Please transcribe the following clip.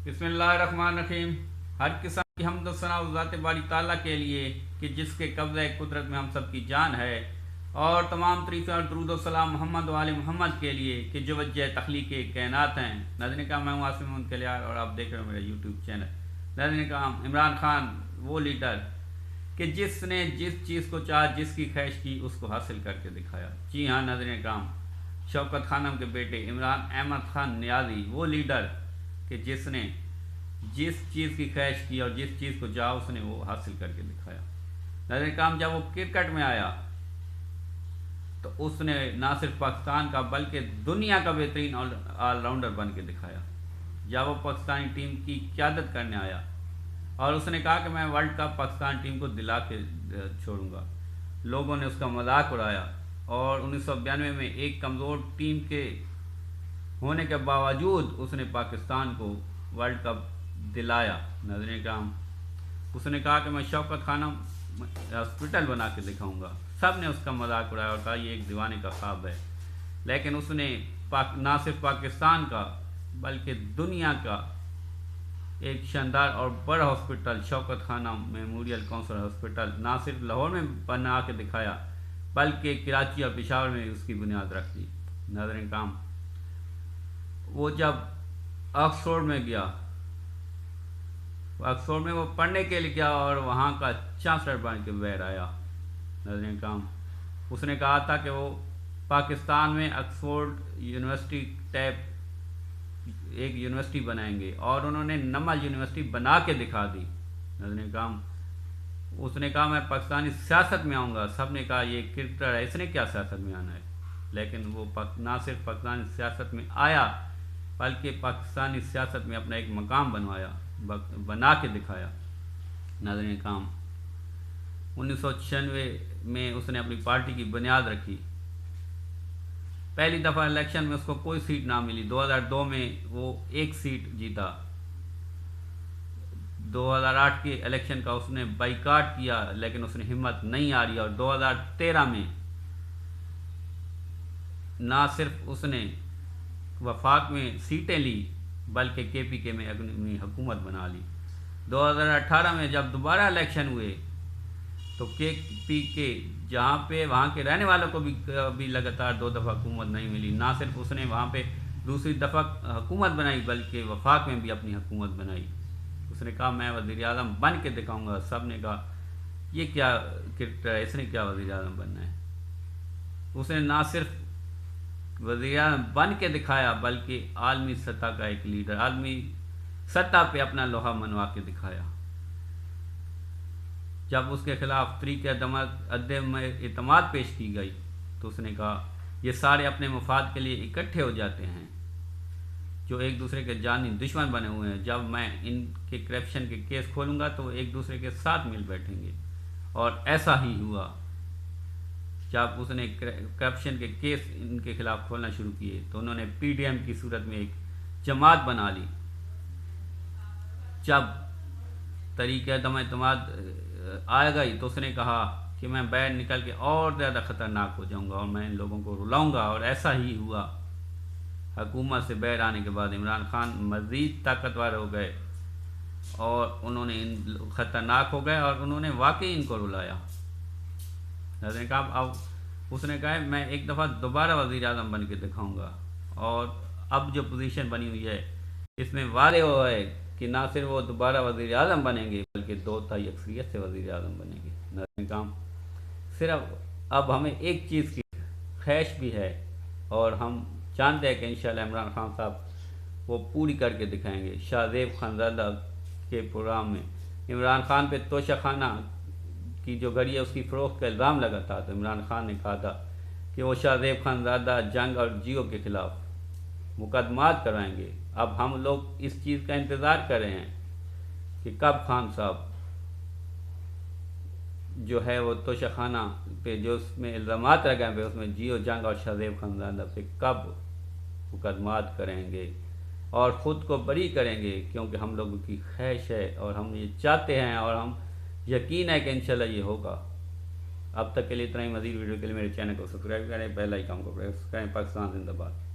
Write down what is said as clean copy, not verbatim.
بسم اللہ الرحمن الرحیم۔ ہر قسم کی حمد و ثنا ذات باری تعالیٰ کے لیے کہ جس کے قبضہ قدرت میں ہم سب کی جان ہے، اور تمام تعریفیں اور درود و سلام محمد و آل محمد کے لیے کہ جو وجہ تخلیق کائنات ہیں۔ ناظرین کرام، میں ہوں عاصم محمد کلیار اور آپ دیکھ رہے ہیں میرا یوٹیوب چینل۔ ناظرین کرام، عمران خان وہ لیڈر کہ جس نے جس چیز کو چاہا، جس کی خواہش کی، اس کو حاصل کر کے دکھایا۔ جی ہاں ناظرین کرام، شوکت خانم کے بیٹے عمران احمد خان نیازی وہ لیڈر کہ جس نے جس چیز کی خواہش کی اور جس چیز کو چاہا اس نے وہ حاصل کر کے دکھایا۔ ناظرین کرام، جب وہ کرکٹ میں آیا تو اس نے نہ صرف پاکستان کا بلکہ دنیا کا بہترین آل راؤنڈر بن کے دکھایا۔ جب وہ پاکستانی ٹیم کی قیادت کرنے آیا اور اس نے کہا کہ میں ورلڈ کپ پاکستان ٹیم کو دلا کے چھوڑوں گا، لوگوں نے اس کا مذاق اڑایا اور 1992 میں ایک کمزور ٹیم کے ہونے کے باوجود اس نے پاکستان کو ورلڈ کپ دلایا۔ ناظرین کرام، اس نے کہا کہ میں شوکت خانم ہاسپٹل بنا کے دکھاؤں گا۔ سب نے اس کا مذاق اڑایا اور کہا یہ ایک دیوانے کا خواب ہے، لیکن اس نے نہ صرف پاکستان کا بلکہ دنیا کا ایک شاندار اور بڑا ہاسپٹل شوکت خانم میموریل کینسر ہاسپٹل نہ صرف لاہور میں بنا کے دکھایا بلکہ کراچی اور پشاور میں اس کی بنیاد رکھ دی۔ ناظرین کرام، وہ جب آکسفورڈ میں گیا، آکسفورڈ میں وہ پڑھنے کے لیے گیا اور وہاں کا چانسلر بن کے باہر آیا۔ ناظرین کرام، اس نے کہا تھا کہ وہ پاکستان میں آکسفورڈ یونیورسٹی ٹائپ ایک یونیورسٹی بنائیں گے، اور انہوں نے نمل یونیورسٹی بنا کے دکھا دی۔ ناظرین کرام، اس نے کہا میں پاکستانی سیاست میں آؤں گا۔ سب نے کہا یہ کرکٹر ہے، اس نے کیا سیاست میں آنا ہے، لیکن وہ نہ صرف پاکستانی سیاست میں آیا بلکہ پاکستانی سیاست میں اپنا ایک مقام بنا کے دکھایا۔ ناظرین کرام، 1996 میں اس نے اپنی پارٹی کی بنیاد رکھی۔ پہلی دفعہ الیکشن میں اس کو کوئی سیٹ نہ ملی۔ 2002 میں وہ ایک سیٹ جیتا۔ 2008 کے الیکشن کا اس نے بائیکاٹ کیا، لیکن اس نے ہمت نہیں ہاری، اور 2013 میں نہ صرف اس نے وفاق میں سیٹیں لی بلکہ کے پی کے میں اپنی حکومت بنا لی۔ 2018 میں جب دوبارہ الیکشن ہوئے تو کے پی کے جہاں پہ وہاں کے رہنے والوں کو بھی لگاتار 2 دفعہ حکومت نہیں ملی، نہ صرف اس نے وہاں پہ دوسری دفعہ حکومت بنائی بلکہ وفاق میں بھی اپنی حکومت بنائی۔ اس نے کہا میں وزیر اعظم بن کے دکھاؤں گا۔ سب نے کہا یہ کیا کرکٹر ہے، اس نے کیا وزیر اعظم بننا ہے۔ اس نے نہ صرف وزیر اعظم بن کے دکھایا بلکہ عالمی سطح کا ایک لیڈر، عالمی سطح پہ اپنا لوہا منوا کے دکھایا۔ جب اس کے خلاف طریق عدم اعتماد پیش کی گئی تو اس نے کہا یہ سارے اپنے مفاد کے لیے اکٹھے ہو جاتے ہیں، جو ایک دوسرے کے جانی دشمن بنے ہوئے ہیں۔ جب میں ان کے کرپشن کے کیس کھولوں گا تو وہ ایک دوسرے کے ساتھ مل بیٹھیں گے، اور ایسا ہی ہوا۔ جب اس نے کرپشن کے کیس ان کے خلاف کھولنا شروع کیے تو انہوں نے پی ڈی ایم کی صورت میں ایک جماعت بنا لی۔ جب طریق عدم اعتماد آ گئی تو اس نے کہا کہ میں باہر نکل کے اور زیادہ خطرناک ہو جاؤں گا اور میں ان لوگوں کو رلاؤں گا، اور ایسا ہی ہوا۔ حکومت سے باہر آنے کے بعد عمران خان مزید طاقتور ہو گئے اور انہوں نے خطرناک ہو گئے اور انہوں نے واقعی ان کو رلایا۔ ناظرین کرام، اب اس نے کہا میں ایک دفعہ دوبارہ وزیر اعظم بن کے دکھاؤں گا، اور اب جو پوزیشن بنی ہوئی ہے اس میں واضح ہوا ہے کہ نہ صرف وہ دوبارہ وزیر اعظم بنیں گے بلکہ 2/3 اکثریت سے وزیر اعظم بنیں گے۔ ناظرین کرام، صرف اب ہمیں ایک چیز کی خواہش بھی ہے اور ہم جانتے ہیں کہ انشاءاللہ عمران خان صاحب وہ پوری کر کے دکھائیں گے۔ شاہ زیب خانزادہ کے پروگرام میں عمران خان پہ توشہ خانہ کی جو گھڑی ہے اس کی فروخت کا الزام لگا تھا، تو عمران خان نے کہا تھا کہ وہ شاہ زیب خانزادہ جنگ اور جیو کے خلاف مقدمات کروائیں گے۔ اب ہم لوگ اس چیز کا انتظار کر رہے ہیں کہ کب خان صاحب جو ہے وہ توشہ خانہ پہ جو اس میں الزامات لگائے ہوئے اس میں جیو جنگ اور شاہ زیب خانزادہ پہ کب مقدمات کریں گے اور خود کو بری کریں گے، کیونکہ ہم لوگوں کی خواہش ہے اور ہم یہ چاہتے ہیں اور ہم یقین ہے کہ انشاءاللہ یہ ہوگا۔ اب تک کے لیے اتنا ہی۔ مزید ویڈیو کے لیے میرے چینل کو سبسکرائب کریں، بیل آئیکن کو پریس کریں۔ پاکستان زندہ باد۔